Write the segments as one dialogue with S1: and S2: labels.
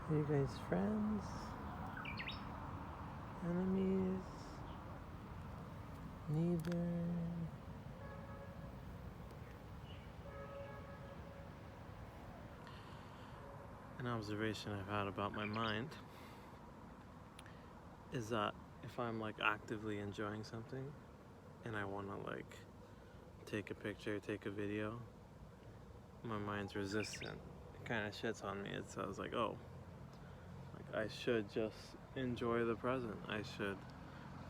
S1: Are you guys friends? Enemies? Neither. An observation I've had about my mind is that if I'm like actively enjoying something and I want to like take a picture, take a video, my mind's resistant. It kind of shits on me. It says like, oh, like I should just enjoy the present. I should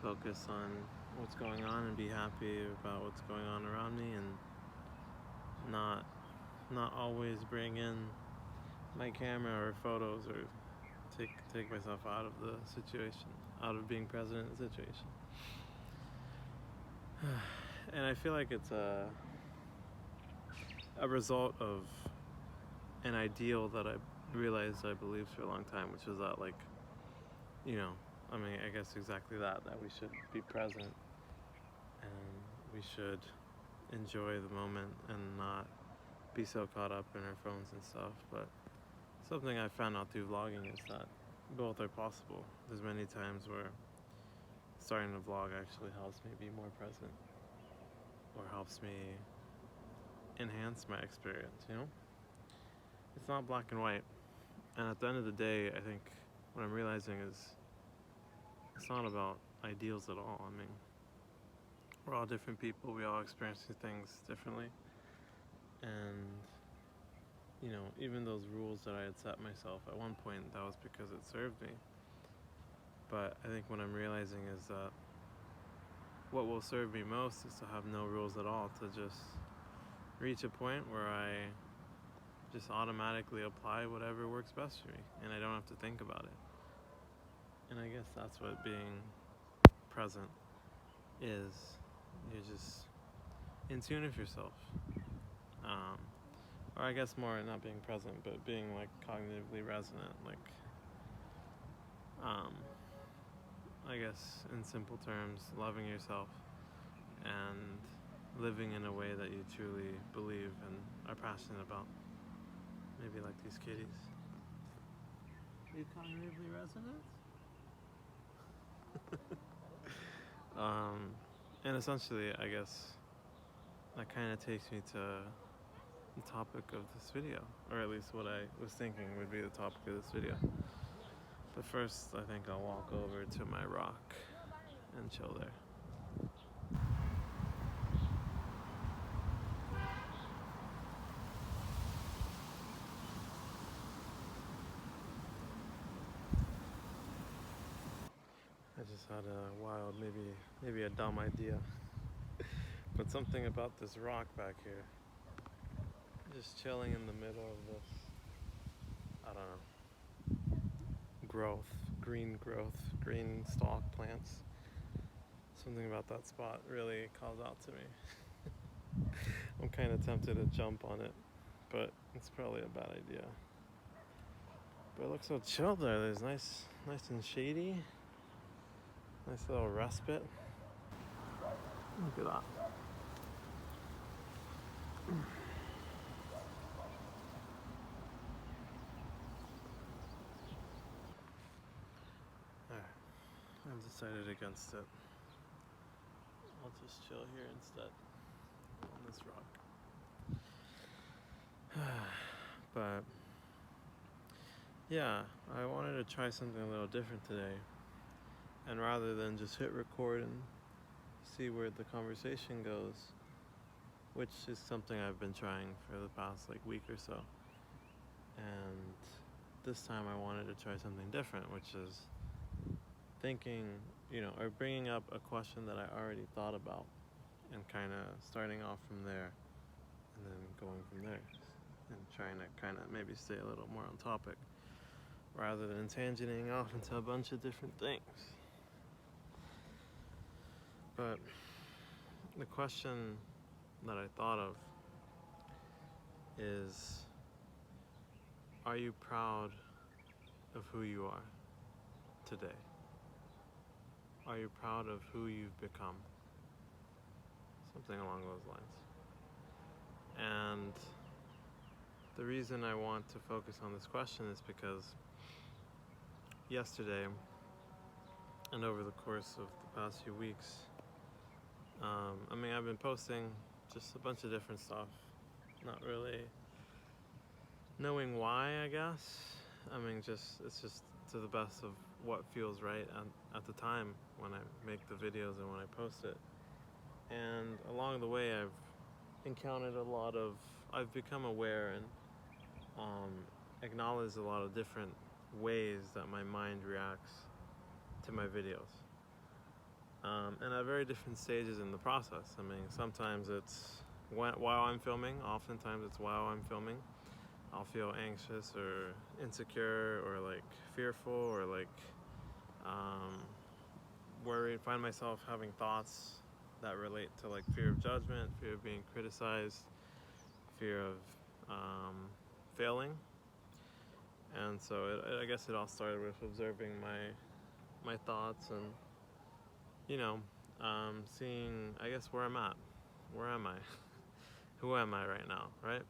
S1: focus on what's going on and be happy about what's going on around me, and not always bring in my camera or photos or take myself out of the situation, out of being present in the situation. And I feel like it's a result of an ideal that I realized I believed for a long time, which is that, like, you know, I mean, I guess exactly that we should be present and we should enjoy the moment and not be so caught up in our phones and stuff. But something I found out through vlogging is that both are possible. There's many times where starting a vlog actually helps me be more present or helps me enhance my experience, you know? It's not black and white. And at the end of the day, I think what I'm realizing is it's not about ideals at all. I mean, we're all different people. We all experience things differently. And, you know, even those rules that I had set myself at one point, that was because it served me. But I think what I'm realizing is that what will serve me most is to have no rules at all, to just reach a point where I just automatically apply whatever works best for me, and I don't have to think about it. And I guess that's what being present is. You're just in tune with yourself. Or I guess more not being present, but being like cognitively resonant, like, I guess in simple terms, loving yourself and living in a way that you truly believe and are passionate about. Maybe like these kitties. Are you cognitively resonant? And essentially, I guess that kind of takes me to the topic of this video, or at least what I was thinking would be the topic of this video. But first, I think I'll walk over to my rock and chill there. I just had a wild, maybe a dumb idea, but something about this rock back here, just chilling in the middle of this, I don't know, green stalk plants. Something about that spot really calls out to me. I'm kind of tempted to jump on it, but it's probably a bad idea. But it looks so chill there. There's nice and shady. Nice little respite. Look at that. Alright, I've decided against it. I'll just chill here instead, on this rock. But yeah, I wanted to try something a little different today. And rather than just hit record and see where the conversation goes, which is something I've been trying for the past like week or so. And this time I wanted to try something different, which is thinking, or bringing up a question that I already thought about and kind of starting off from there and then going from there and trying to kind of maybe stay a little more on topic rather than tangenting off into a bunch of different things. But the question that I thought of is, are you proud of who you are today? Are you proud of who you've become? Something along those lines. And the reason I want to focus on this question is because yesterday and over the course of the past few weeks, I mean, I've been posting just a bunch of different stuff, not really knowing why, I guess. I mean, it's just to the best of what feels right at the time when I make the videos and when I post it. And along the way, I've become aware and acknowledged a lot of different ways that my mind reacts to my videos. And at very different stages in the process. I mean, sometimes it's while I'm filming, oftentimes it's while I'm filming. I'll feel anxious or insecure or like fearful or like worried, find myself having thoughts that relate to like fear of judgment, fear of being criticized, fear of failing. And so I guess it all started with observing my thoughts and, you know, seeing, I guess, where I'm at. Where am I? Who am I right now, right?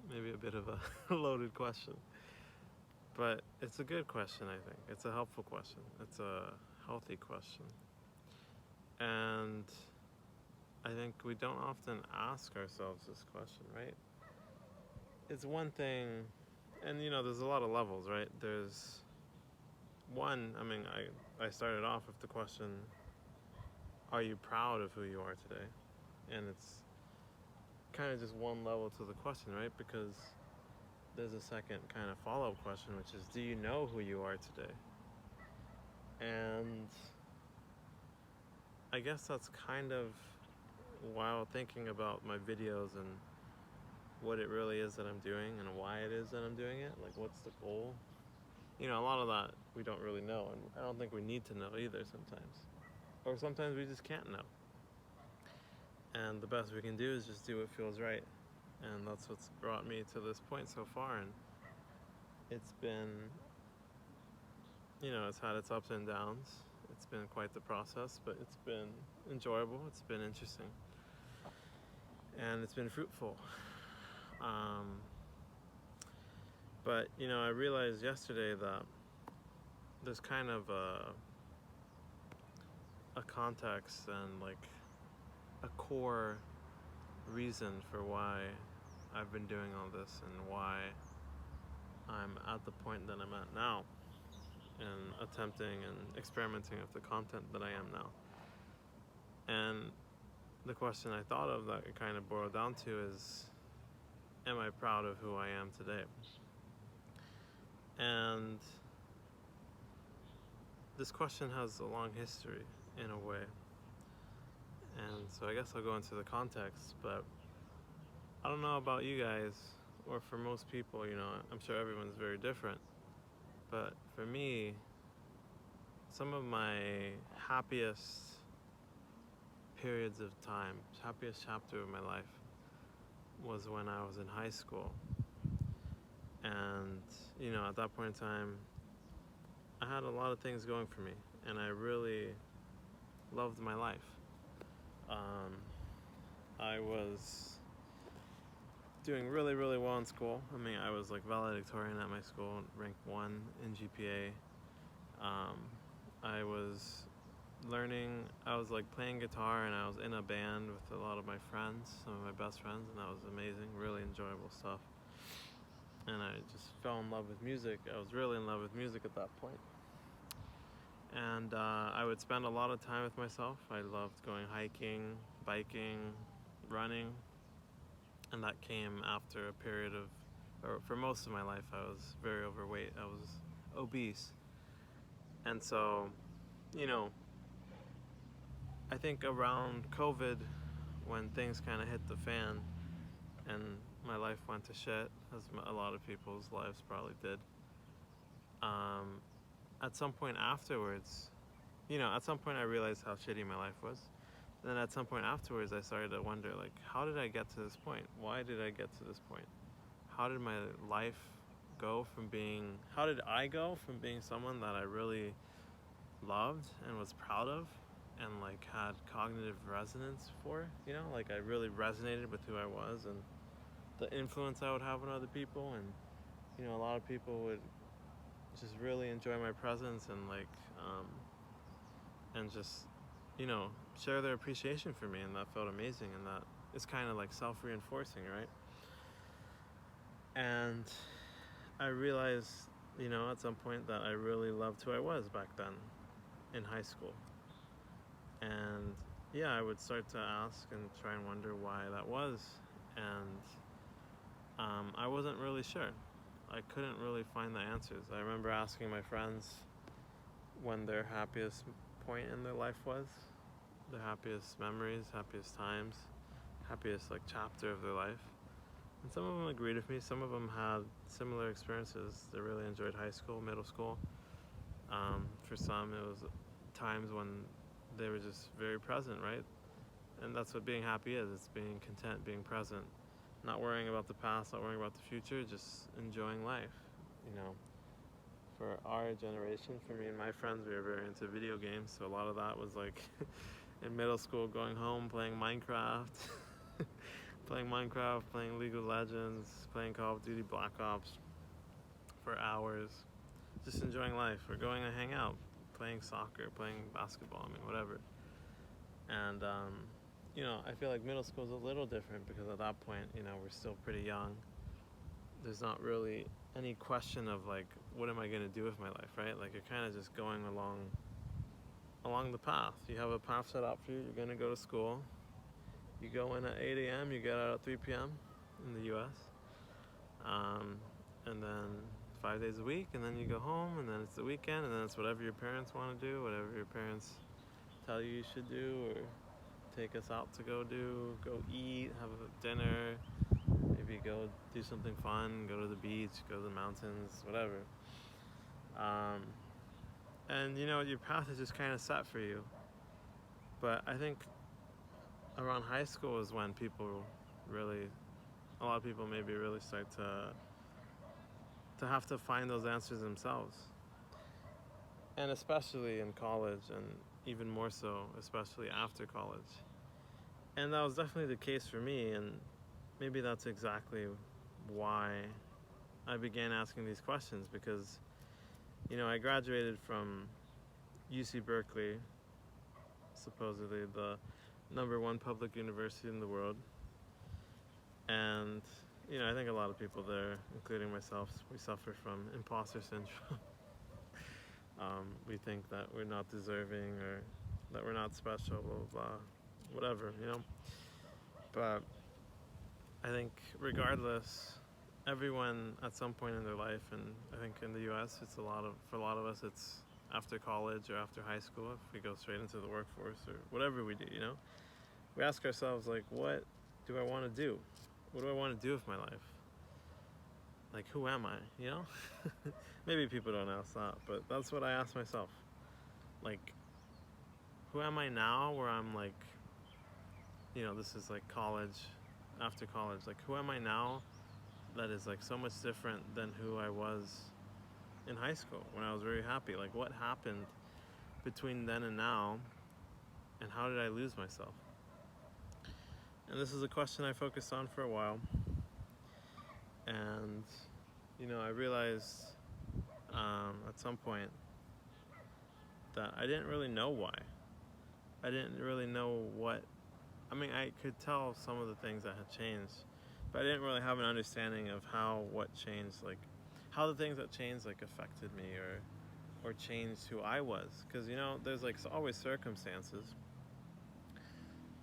S1: Maybe a bit of a loaded question. But it's a good question, I think. It's a helpful question. It's a healthy question. And I think we don't often ask ourselves this question, right? It's one thing, and you know, there's a lot of levels, right? There's one, I mean, I started off with the question, are you proud of who you are today? And it's kind of just one level to the question, right? Because there's a second kind of follow-up question, which is, do you know who you are today? And I guess that's kind of, while thinking about my videos and what it really is that I'm doing and why it is that I'm doing it, like what's the goal? You know, a lot of that we don't really know, and I don't think we need to know either sometimes. Or sometimes we just can't know. And the best we can do is just do what feels right. And that's what's brought me to this point so far. And it's been, you know, it's had its ups and downs. It's been quite the process, but it's been enjoyable. It's been interesting. And it's been fruitful. But, you know, I realized yesterday that there's kind of a context and like a core reason for why I've been doing all this and why I'm at the point that I'm at now and attempting and experimenting with the content that I am now. And the question I thought of that it kind of boiled down to is, am I proud of who I am today? And this question has a long history in a way. And so I guess I'll go into the context, but I don't know about you guys, or for most people, you know, I'm sure everyone's very different. But for me, some of my happiest periods of time, happiest chapter of my life was when I was in high school. And, you know, at that point in time, I had a lot of things going for me, and I really loved my life. I was doing really, really well in school. I mean, I was like valedictorian at my school, ranked 1 in GPA. I was learning, I was like playing guitar, and I was in a band with a lot of my friends, some of my best friends, and that was amazing, really enjoyable stuff. And I just fell in love with music. I was really in love with music at that point. And I would spend a lot of time with myself. I loved going hiking, biking, running. And that came after a period of, or for most of my life, I was very overweight. I was obese. And so, you know, I think around COVID, when things kind of hit the fan and my life went to shit, as a lot of people's lives probably did, at some point afterwards, you know, at some point I realized how shitty my life was. Then at some point afterwards, I started to wonder, like, how did I get to this point? Why did I get to this point? How did my life go from being, how did I go from being someone that I really loved and was proud of and like had cognitive resonance for, you know, like I really resonated with who I was and the influence I would have on other people. And, you know, a lot of people would just really enjoy my presence and like and just, you know, share their appreciation for me, and that felt amazing, and that it's kind of like self-reinforcing, right? And I realized, you know, at some point that I really loved who I was back then in high school. And yeah, I would start to ask and try and wonder why that was. And I wasn't really sure. I couldn't really find the answers. I remember asking my friends when their happiest point in their life was, their happiest memories, happiest times, happiest like chapter of their life. And some of them agreed with me. Some of them had similar experiences. They really enjoyed high school, middle school. For some, it was times when they were just very present, right? And that's what being happy is. It's being content, being present, not worrying about the past, not worrying about the future, just enjoying life, you know. For our generation, for me and my friends, we were very into video games, so a lot of that was like in middle school, going home, playing Minecraft, playing League of Legends, playing Call of Duty Black Ops for hours, just enjoying life, or going to hang out, playing soccer, playing basketball, I mean, whatever. And, you know, I feel like middle school is a little different because at that point, you know, we're still pretty young. There's not really any question of like, what am I going to do with my life, right? Like, you're kind of just going along the path. You have a path set out for you. You're going to go to school. You go in at 8 a.m., you get out at 3 p.m. in the US. And then 5 days a week, and then you go home, and then it's the weekend, and then it's whatever your parents want to do, whatever your parents tell you should do, or take us out to go do, go eat, have a dinner, maybe go do something fun, go to the beach, go to the mountains, whatever. And you know, your path is just kind of set for you. But I think around high school is when a lot of people maybe really start to have to find those answers themselves. And especially in college, and even more so, especially after college. And that was definitely the case for me, and maybe that's exactly why I began asking these questions, because, you know, I graduated from UC Berkeley, supposedly the #1 public university in the world. And, you know, I think a lot of people there, including myself, we suffer from imposter syndrome. We think that we're not deserving, or that we're not special, blah, blah, blah, whatever, you know. But I think regardless, everyone at some point in their life, and I think in the US, for a lot of us, it's after college or after high school, if we go straight into the workforce or whatever we do, you know, we ask ourselves, like, what do I want to do? What do I want to do with my life? Like, who am I, you know? Maybe people don't ask that, but that's what I ask myself. Like, who am I now, where I'm like, you know, this is like college, after college, like, who am I now that is like so much different than who I was in high school when I was very happy? Like, what happened between then and now, and how did I lose myself? And this is a question I focused on for a while. And, you know, I realized at some point that I didn't really know why. I didn't really know what, I mean, I could tell some of the things that had changed, but I didn't really have an understanding of what changed, like, how the things that changed, like, affected me, or changed who I was. Because, you know, there's, like, always circumstances,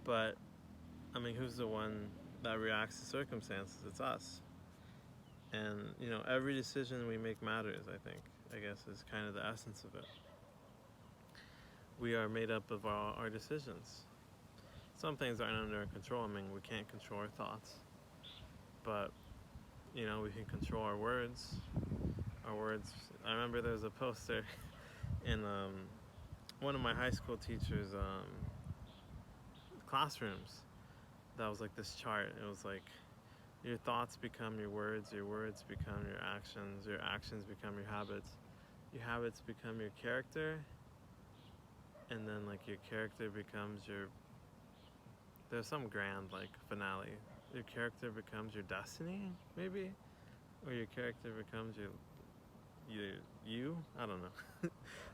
S1: but, I mean, who's the one that reacts to circumstances? It's us. And, you know, every decision we make matters, I guess, is kind of the essence of it. We are made up of our decisions. Some things aren't under our control. I mean, we can't control our thoughts. But, you know, we can control our words. Our words. I remember there was a poster in one of my high school teachers' classrooms that was like this chart. It was like, your thoughts become your words become your actions become your habits become your character, and then like your character becomes there's some grand like finale. Your character becomes your destiny, maybe, or your character becomes I don't know.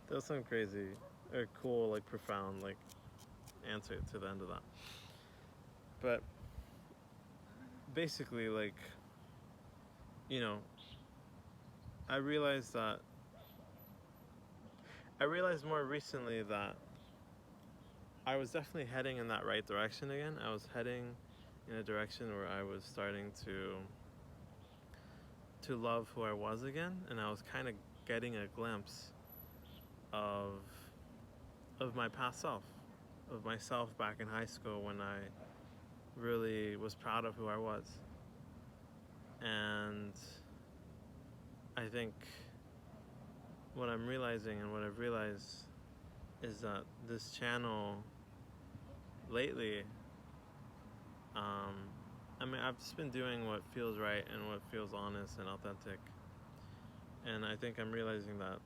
S1: That was some crazy or cool, like profound, like answer to the end of that. But basically, like, you know, I realized more recently that I was definitely heading in that right direction again. I was heading in a direction where I was starting to love who I was again, and I was kind of getting a glimpse of my past self, of myself back in high school when I really was proud of who I was. And I think what I'm realizing and what I've realized is that this channel lately, I mean, I've just been doing what feels right and what feels honest and authentic. And I think I'm realizing that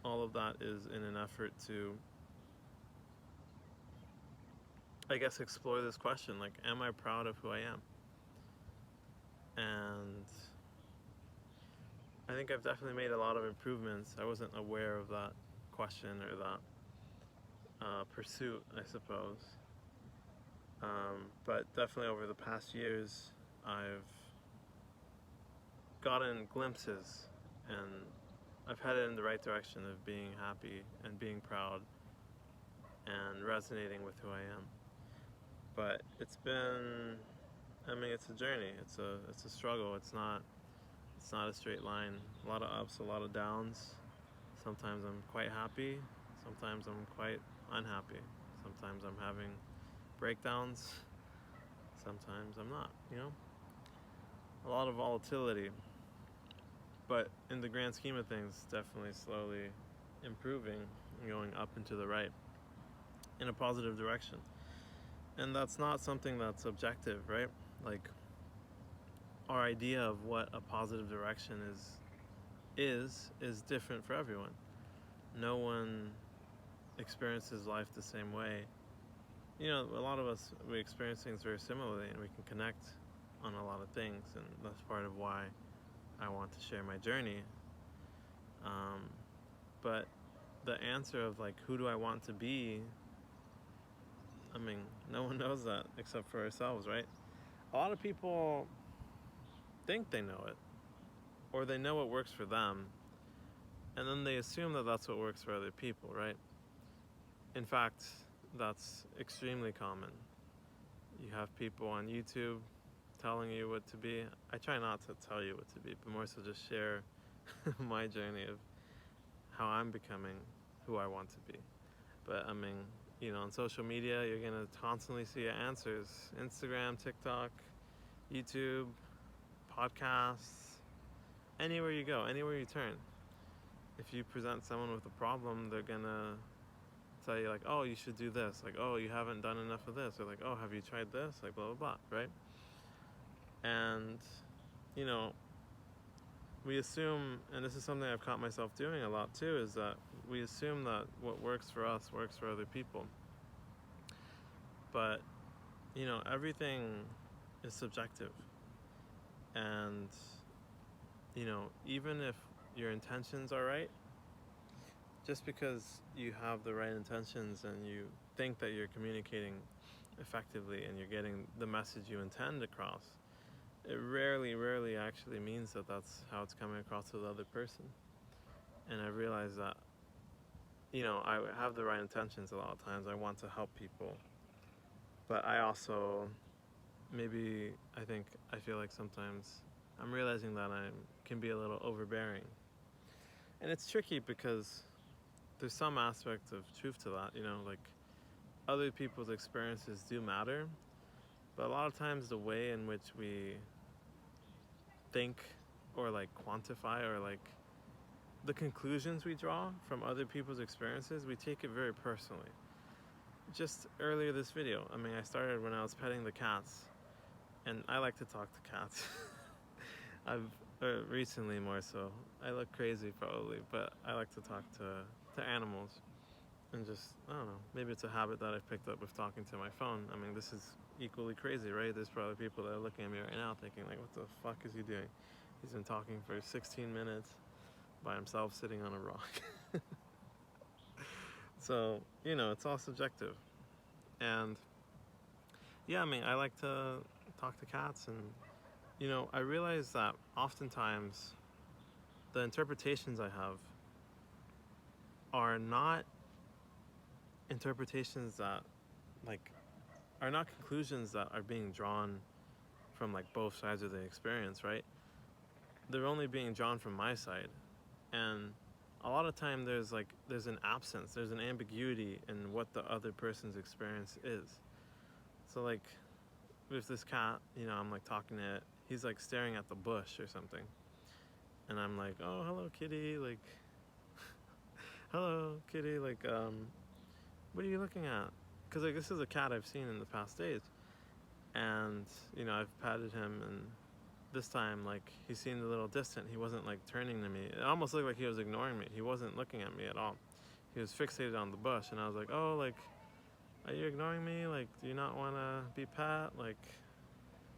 S1: all of that is in an effort to, I guess, explore this question, like, am I proud of who I am? And I think I've definitely made a lot of improvements. I wasn't aware of that question or that pursuit, I suppose. But definitely over the past years, I've gotten glimpses and I've headed in the right direction of being happy and being proud and resonating with who I am. But it's been, I mean, it's a journey. It's a struggle. It's not a straight line. A lot of ups, a lot of downs. Sometimes I'm quite happy. Sometimes I'm quite unhappy. Sometimes I'm having breakdowns. Sometimes I'm not, A lot of volatility. But in the grand scheme of things, definitely slowly improving and going up and to the right in a positive direction. And that's not something that's objective, right? Like, our idea of what a positive direction is different for everyone. No one experiences life the same way. A lot of us, we experience things very similarly and we can connect on a lot of things, and that's part of why I want to share my journey. But the answer of, like, who do I want to be, I mean, no one knows that except for ourselves, right? A lot of people think they know it, or they know what works for them, and then they assume that that's what works for other people, right? In fact, that's extremely common. You have people on YouTube telling you what to be. I try not to tell you what to be, but more so just share my journey of how I'm becoming who I want to be. But I mean, on social media, you're gonna constantly see answers. Instagram, TikTok, YouTube, podcasts, anywhere you go, anywhere you turn. If you present someone with a problem, they're gonna tell you, like, oh, you should do this. Like, oh, you haven't done enough of this. Or like, oh, have you tried this? Like, blah, blah, blah, right? And, we assume, and this is something I've caught myself doing a lot too, is that we assume that what works for us works for other people. But, everything is subjective. And, even if your intentions are right, just because you have the right intentions and you think that you're communicating effectively and you're getting the message you intend across, it rarely actually means that that's how it's coming across to the other person. And I realize that, I have the right intentions a lot of times. I want to help people. But I also, I feel like sometimes I'm realizing that I can be a little overbearing. And it's tricky because there's some aspect of truth to that, like, other people's experiences do matter. But a lot of times the way in which we think or, like, quantify or, like, the conclusions we draw from other people's experiences, we take it very personally. Just earlier this video, I started when I was petting the cats, and I like to talk to cats. I've recently more so. I look crazy probably, but I like to talk to animals. And just, I don't know, maybe it's a habit that I've picked up with talking to my phone. This is equally crazy, right? There's probably people that are looking at me right now thinking, like, what the fuck is he doing? He's been talking for 16 minutes. by himself sitting on a rock. So, you know, it's all subjective. And yeah, I mean, I like to talk to cats, and, you know, I realize that oftentimes the interpretations I have are not interpretations that, like, are not conclusions that are being drawn from, like, both sides of the experience, right? They're only being drawn from my side. And a lot of time there's an absence, there's an ambiguity in what the other person's experience is. So, like, with this cat, you know, I'm like talking to it, he's like staring at the bush or something, and I'm like, oh, hello kitty, like, hello kitty, like, what are you looking at? Because, like, this is a cat I've seen in the past days, and, you know, I've patted him, and this time, like, he seemed a little distant. He wasn't, like, turning to me. It almost looked like he was ignoring me. He wasn't looking at me at all. He was fixated on the bush, and I was like, oh, like, are you ignoring me? Like, do you not want to be pet? Like,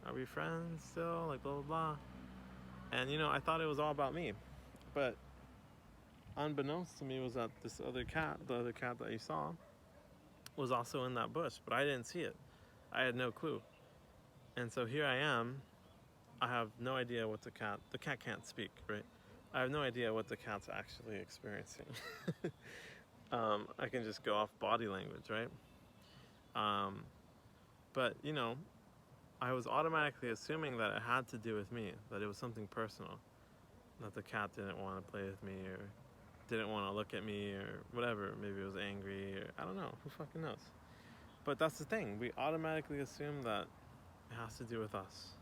S1: are we friends still? Like, blah, blah, blah. And, you know, I thought it was all about me. But unbeknownst to me was that this other cat, the other cat that you saw, was also in that bush. But I didn't see it. I had no clue. And so here I am. I have no idea what the cat can't speak, right? I have no idea what the cat's actually experiencing. I can just go off body language, right? But, you know, I was automatically assuming that it had to do with me, that it was something personal, that the cat didn't want to play with me, or didn't want to look at me, or whatever. Maybe it was angry, or I don't know, who fucking knows. But that's the thing, we automatically assume that it has to do with us.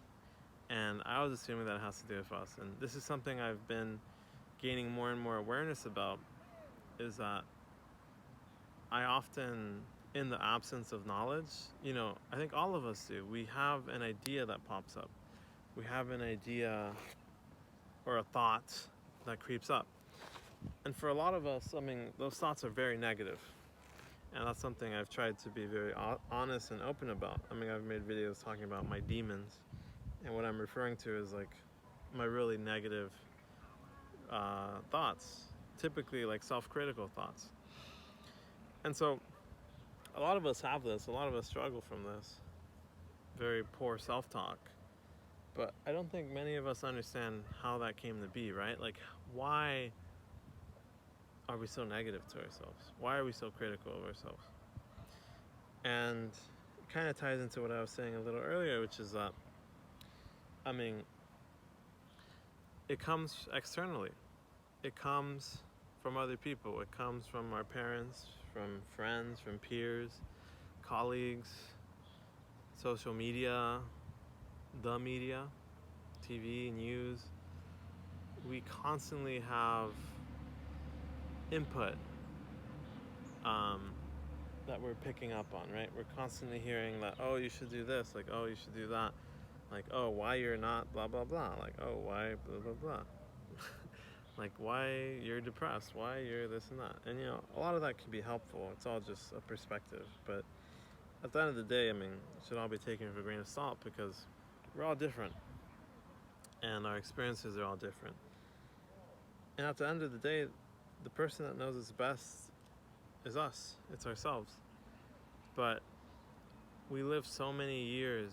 S1: And I was assuming that it has to do with us. And this is something I've been gaining more and more awareness about, is that I often, in the absence of knowledge, you know, I think all of us do, we have an idea that pops up. We have an idea or a thought that creeps up. And for a lot of us, I mean, those thoughts are very negative. And that's something I've tried to be very honest and open about. I mean, I've made videos talking about my demons. And what I'm referring to is, like, my really negative thoughts, typically like self-critical thoughts. And so a lot of us have this, a lot of us struggle from this very poor self-talk, but I don't think many of us understand how that came to be, right? Like, why are we so negative to ourselves? Why are we so critical of ourselves? And it kind of ties into what I was saying a little earlier, which is that, I mean, it comes externally. It comes from other people. It comes from our parents, from friends, from peers, colleagues, social media, the media, TV, news. We constantly have input that we're picking up on, right? We're constantly hearing that, oh, you should do this, like, oh, you should do that, like, oh, why you're not blah, blah, blah, like, oh, why blah, blah, blah. Like, why you're depressed, why you're this and that. And, you know, a lot of that can be helpful. It's all just a perspective. But at the end of the day, I mean, it should all be taken with a grain of salt, because we're all different. And our experiences are all different. And at the end of the day, the person that knows us best is us. It's ourselves. But we live so many years,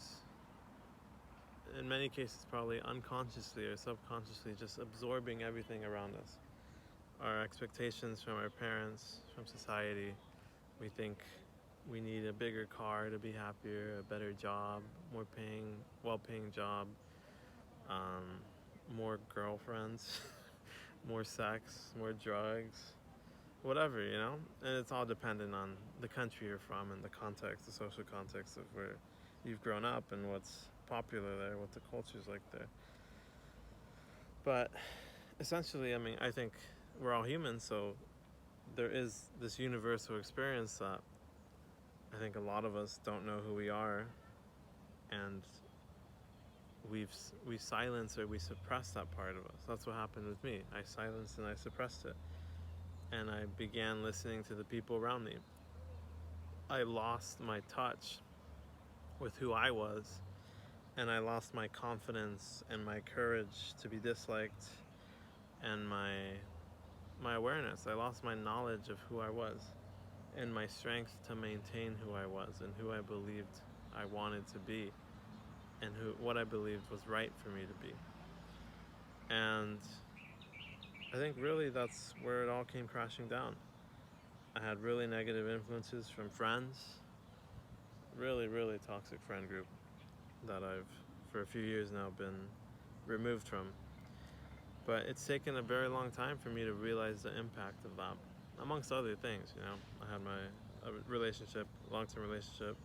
S1: in many cases probably unconsciously or subconsciously, just absorbing everything around us. Our expectations from our parents, from society. We think we need a bigger car to be happier, a better job, well-paying job, more girlfriends, more sex, more drugs, whatever, you know? And it's all dependent on the country you're from and the context, the social context of where you've grown up and what's popular there, what the culture's like there. But essentially, I mean, I think we're all humans, so there is this universal experience that I think a lot of us don't know who we are, and we silence or we suppress that part of us. That's what happened with me. I silenced and I suppressed it, and I began listening to the people around me. I lost my touch with who I was, and I lost my confidence and my courage to be disliked, and my my awareness. I lost my knowledge of who I was and my strength to maintain who I was and who I believed I wanted to be and what I believed was right for me to be. And I think really that's where it all came crashing down. I had really negative influences from friends, really, really toxic friend group that I've, for a few years now, been removed from. But it's taken a very long time for me to realize the impact of that, amongst other things. I had a relationship, long-term relationship,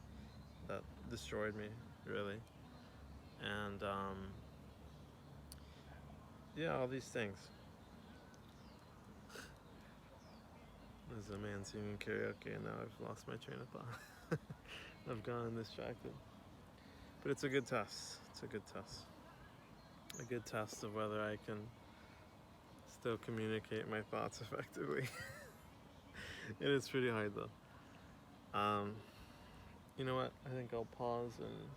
S1: that destroyed me, really. And yeah, all these things. There's a man singing karaoke, and now I've lost my train of thought. I've gone distracted. But it's a good test. It's a good test. A good test of whether I can still communicate my thoughts effectively. It is pretty hard though. You know what? I think I'll pause and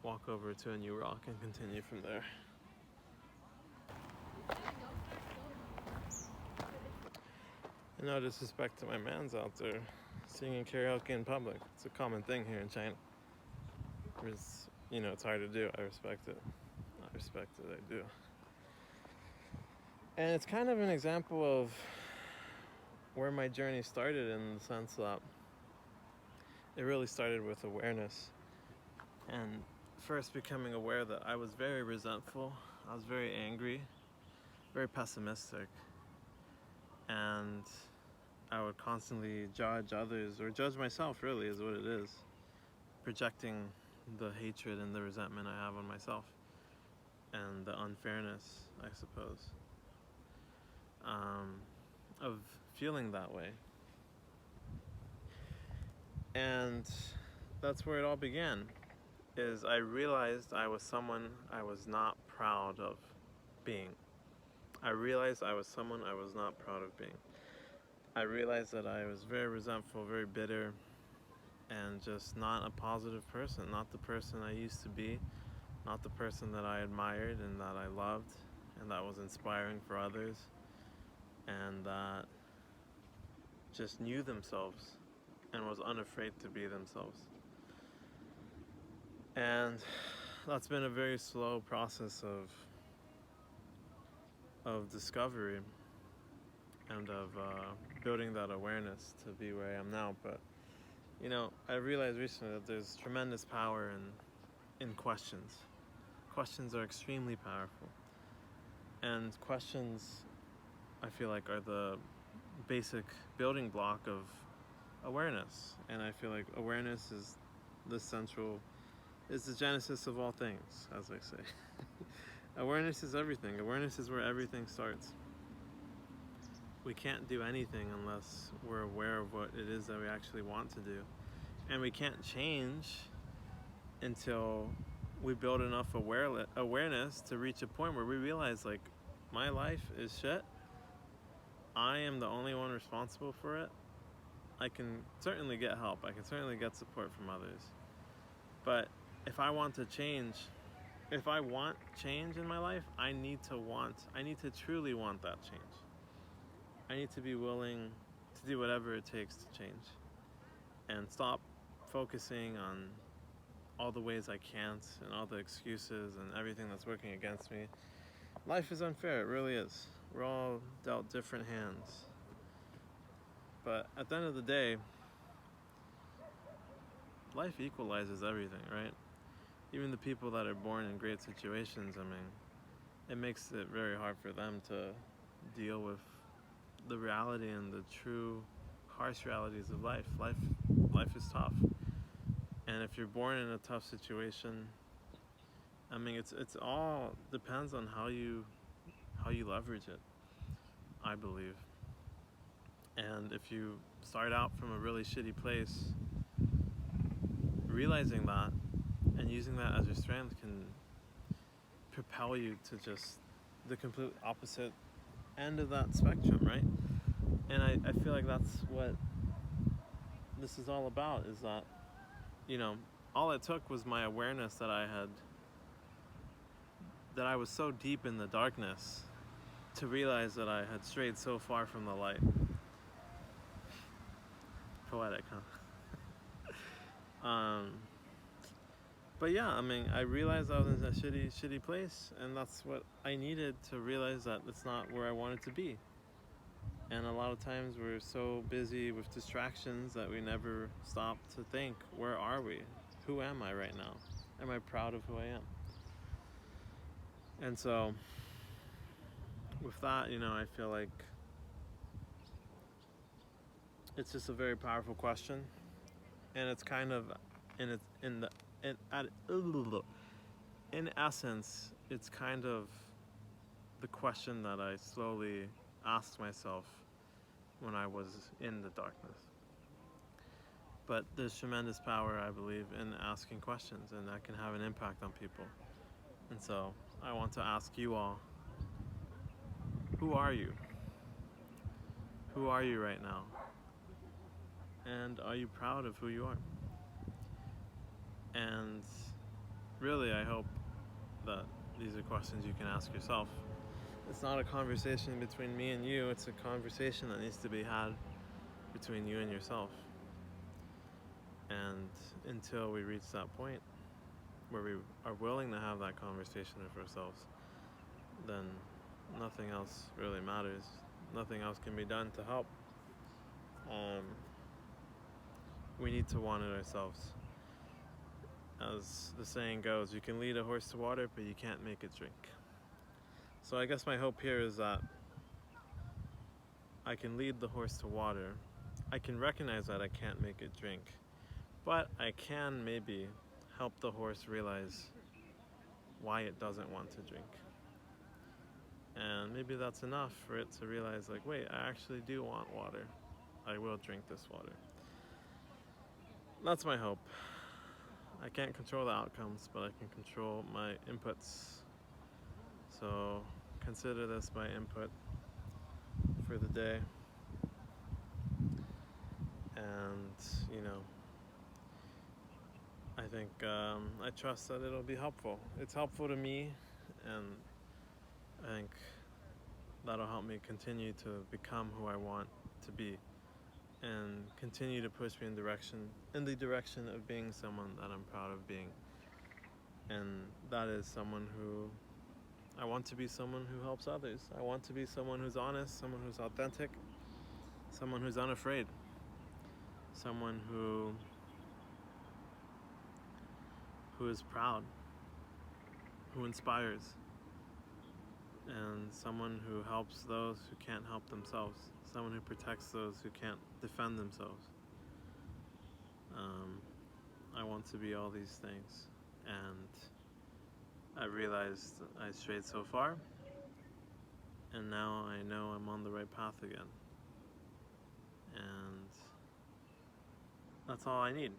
S1: walk over to a new rock and continue from there. And no disrespect to my mans out there singing karaoke in public. It's a common thing here in China. It's hard to do. I respect it. I do. And it's kind of an example of where my journey started, in the sense that it really started with awareness. And first becoming aware that I was very resentful, I was very angry, very pessimistic, and I would constantly judge others, or judge myself, really, is what it is. Projecting the hatred and the resentment I have on myself, and the unfairness, I suppose, of feeling that way. And that's where it all began, is I realized I was someone I was not proud of being. I realized I was someone I was not proud of being. I realized that I was very resentful, very bitter, and just not a positive person, not the person I used to be, not the person that I admired and that I loved and that was inspiring for others, and that just knew themselves and was unafraid to be themselves. And that's been a very slow process of discovery and of building that awareness to be where I am now. But I realized recently that there's tremendous power in questions. Questions are extremely powerful, and questions, I feel like, are the basic building block of awareness. And I feel like awareness is the genesis of all things, as I say. Awareness is everything. Awareness is where everything starts. We can't do anything unless we're aware of what it is that we actually want to do. And we can't change until we build enough awareness to reach a point where we realize, like, my life is shit. I am the only one responsible for it. I can certainly get help. I can certainly get support from others. But if I want change in my life, I need to truly want that change. I need to be willing to do whatever it takes to change, and stop focusing on all the ways I can't and all the excuses and everything that's working against me. Life is unfair, it really is. We're all dealt different hands. But at the end of the day, life equalizes everything, right? Even the people that are born in great situations, it makes it very hard for them to deal with the reality and the true harsh realities of life. Life is tough. And if you're born in a tough situation, it's all depends on how you leverage it, I believe. And if you start out from a really shitty place, realizing that and using that as your strength can propel you to just the complete opposite end of that spectrum, right? And I feel like that's what this is all about, is that, all it took was my awareness that I was so deep in the darkness to realize that I had strayed so far from the light. Poetic, huh? But yeah, I mean, I realized I was in a shitty place, and that's what I needed to realize, that it's not where I wanted to be. And a lot of times we're so busy with distractions that we never stop to think, where are we? Who am I right now? Am I proud of who I am? And so with that, I feel like it's just a very powerful question, and it's kind of in essence, it's kind of the question that I slowly asked myself when I was in the darkness. But there's tremendous power, I believe, in asking questions, and that can have an impact on people. And so I want to ask you all, who are you? Who are you right now? And are you proud of who you are? And really, I hope that these are questions you can ask yourself. It's not a conversation between me and you, it's a conversation that needs to be had between you and yourself. And until we reach that point where we are willing to have that conversation with ourselves, then nothing else really matters. Nothing else can be done to help. We need to want it ourselves. As the saying goes, you can lead a horse to water, but you can't make it drink. So I guess my hope here is that I can lead the horse to water. I can recognize that I can't make it drink, but I can maybe help the horse realize why it doesn't want to drink. And maybe that's enough for it to realize, like, wait, I actually do want water. I will drink this water. That's my hope. I can't control the outcomes, but I can control my inputs. So consider this my input for the day. And, I think I trust that it'll be helpful. It's helpful to me, and I think that'll help me continue to become who I want to be, and continue to push me in the direction of being someone that I'm proud of being. And that is someone who I want to be, someone who helps others. I want to be someone who's honest, someone who's authentic, someone who's unafraid, someone who is proud, who inspires, and someone who helps those who can't help themselves, someone who protects those who can't defend themselves. I want to be all these things, and I realized I strayed so far, and now I know I'm on the right path again. And that's all I need.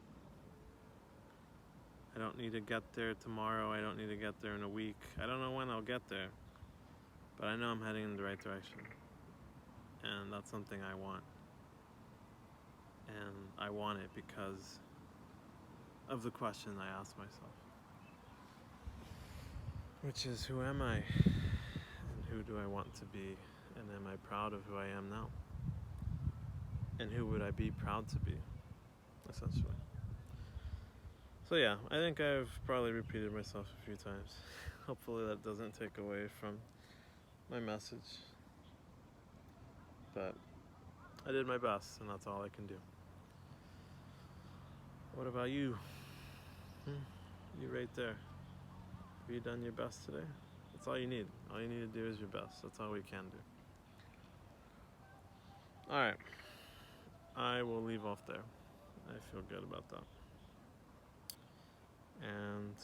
S1: I don't need to get there tomorrow. I don't need to get there in a week. I don't know when I'll get there, but I know I'm heading in the right direction. And that's something I want. And I want it because of the question I asked myself, which is, who am I? And who do I want to be? And am I proud of who I am now? And who would I be proud to be, essentially? So yeah, I think I've probably repeated myself a few times. Hopefully that doesn't take away from my message. But I did my best, and that's all I can do. What about you? You right there. Have you done your best today? That's all you need. All you need to do is your best. That's all we can do. Alright. I will leave off there. I feel good about that. And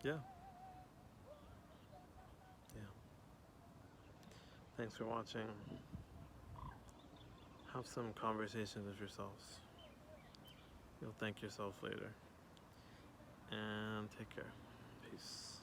S1: yeah. Thanks for watching. Have some conversations with yourselves. You'll thank yourself later. And take care. Peace.